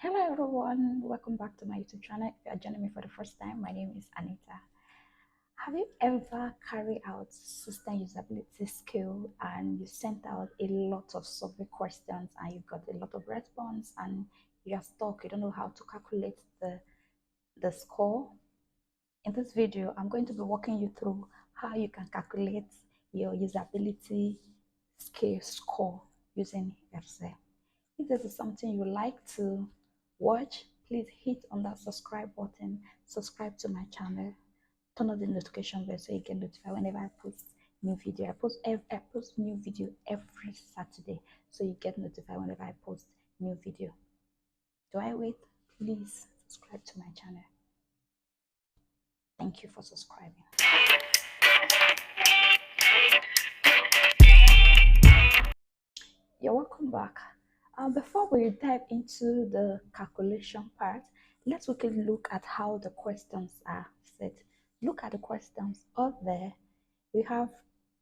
Hello everyone, welcome back to my YouTube channel. If you are joining me for the first time, my name is Anita. Have you ever carried out system usability skill and you sent out a lot of survey questions and you got a lot of response and you are stuck, you don't know how to calculate the score? In this video, I'm going to be walking you through how you can calculate your usability skill score using Excel. If this is something you like to watch, please hit on that subscribe button, subscribe to my channel, turn on the notification bell so you get notified whenever I post new video. I post new video every Saturday, so you get notified whenever I post new video. Do I wait? Please subscribe to my channel. Thank you for subscribing. You're welcome back. Before we dive into the calculation part, let's quickly look at how the questions are set. Look at the questions up there. We have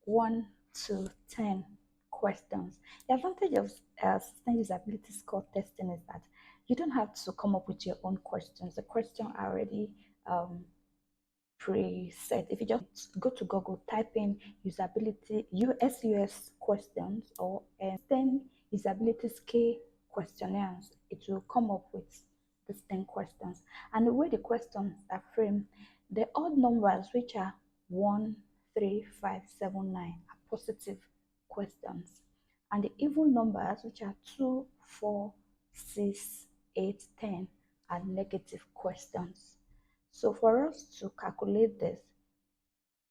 1 to 10 questions. The advantage of system usability score testing is that you don't have to come up with your own questions. The question are already preset. If you just go to Google, type in usability SUS questions or 10 usability scale questionnaires, it will come up with these 10 questions. And the way the questions are framed, the odd numbers, which are 1, 3, 5, 7, 9, are positive questions. And the even numbers, which are 2, 4, 6, 8, 10, are negative questions. So for us to calculate this,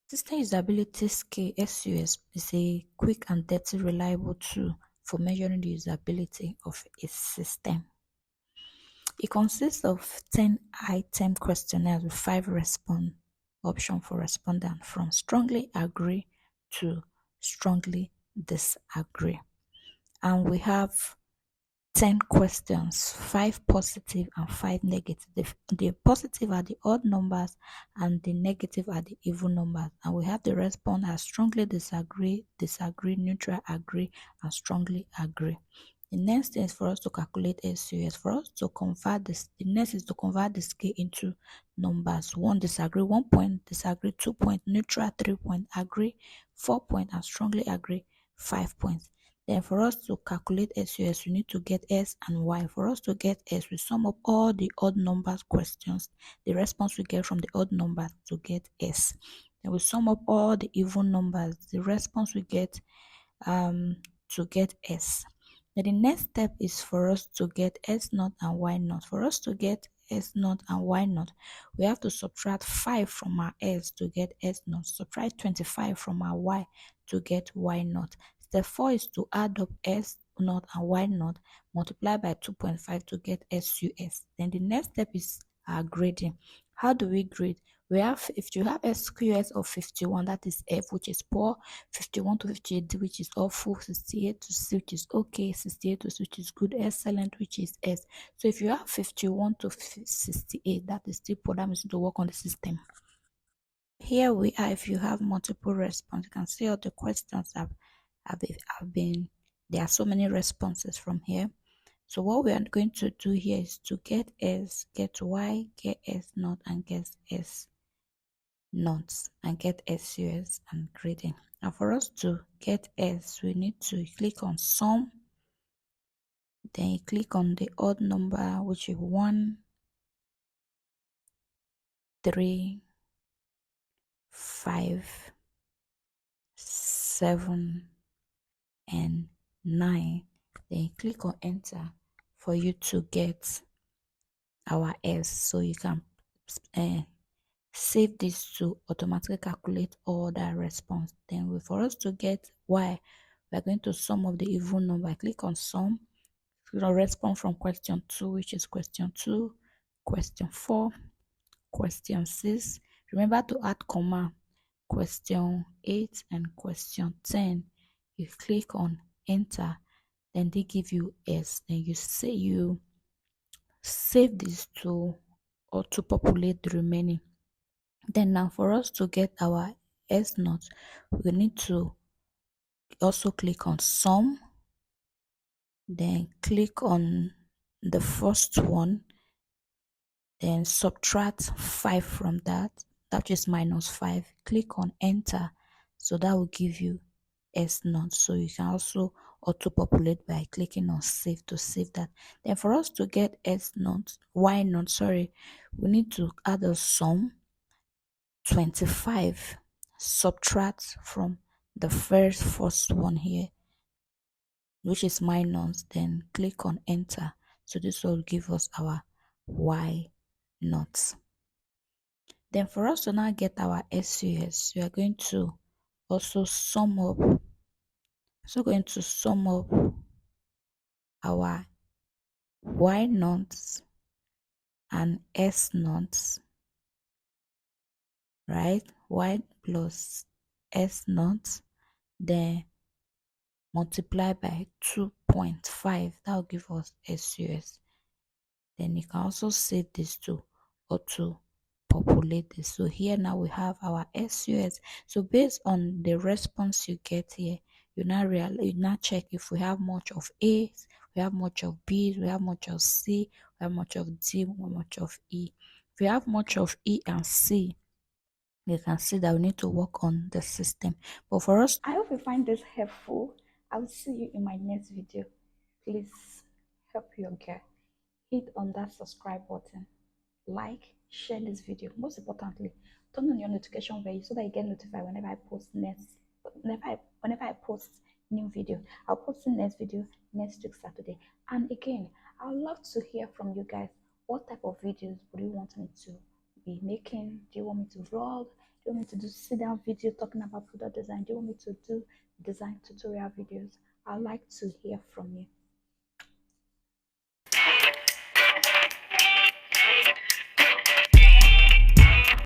system usability scale SUS is a quick and dirty reliable tool for measuring the usability of a system. It consists of 10 item questionnaires with 5 response options for respondent, from strongly agree to strongly disagree. And we have 10 questions, 5 positive and 5 negative. The positive are the odd numbers and the negative are the even numbers. And we have the response as strongly disagree, disagree, neutral agree, and strongly agree. The next thing is for us to calculate SUS. For us to convert this, the next is to convert the scale into numbers. 1 disagree, 1 point disagree, 2 point neutral, 3 point agree, 4 point and strongly agree, 5 points. Then for us to calculate SUS, we need to get S and Y. For us to get S, we sum up all the odd numbers questions, the response we get from the odd numbers to get S. Then we sum up all the even numbers, the response we get to get S. Then the next step is for us to get S naught and Y naught. For us to get S naught and Y naught, we have to subtract 5 from our S to get S naught, subtract 25 from our Y to get Y naught. Step 4 is to add up S naught and Y naught, multiply by 2.5 to get SUS. Then the next step is our grading. How do we grade? We have, if you have SQS of 51, that is F, which is poor, 51 to 58, which is awful, 68 to C, which is okay, 68 to C, which is good, excellent, which is S. So if you have 51 to 68, that is still poor, that means you need to work on the system. Here we are. If you have multiple response, you can see all the questions have been, there are so many responses from here. So what we are going to do here is to get S, get Y, get S naught, and get S naught, and get SUS and grading. And for us to get S, we need to click on sum, then you click on the odd number, which is 1, 3, 5, 7, and 9. Then you click on enter for you to get our S. So you can save this to automatically calculate all that response. Then for us to get Y, we are going to sum of the even number. Click on sum, response from question 2, which is question 2, question 4, question 6. Remember to add comma, question 8 and question 10. You click on enter, then they give you S. Then you save this to auto populate the remaining. Then now for us to get our S naught, we need to also click on sum, then click on the first one, then subtract 5 from that, that is -5. Click on enter, so that will give you S naught. So you can also auto populate by clicking on save to save that. Then for us to get S naught, Y naught, sorry, we need to add a sum 25, subtract from the first one here, which is minus, then click on enter. So this will give us our Y naught. Then for us to now get our SUS, we are going to also sum up. So going to sum up our Y naught and S naught, right? Y plus S naught, then multiply by 2.5. That will give us SUS. Then you can also save this to auto populate this. So here now we have our SUS. So based on the response you get here, you now check if we have much of A's, we have much of B's, we have much of C, we have much of D, we have much of E. If we have much of E and C, you can see that we need to work on the system. But for us, I hope you find this helpful. I'll see you in my next video. Please help your girl. Hit on that subscribe button, like, share this video. Most importantly, turn on your notification bell so that you get notified whenever I post whenever I post new video. I'll post the next video next week Saturday. And again, I would love to hear from you guys. What type of videos would you want me to be making? Do you want me to vlog? Do you want me to do sit down video talking about product design? Do you want me to do design tutorial videos? I'd like to hear from you.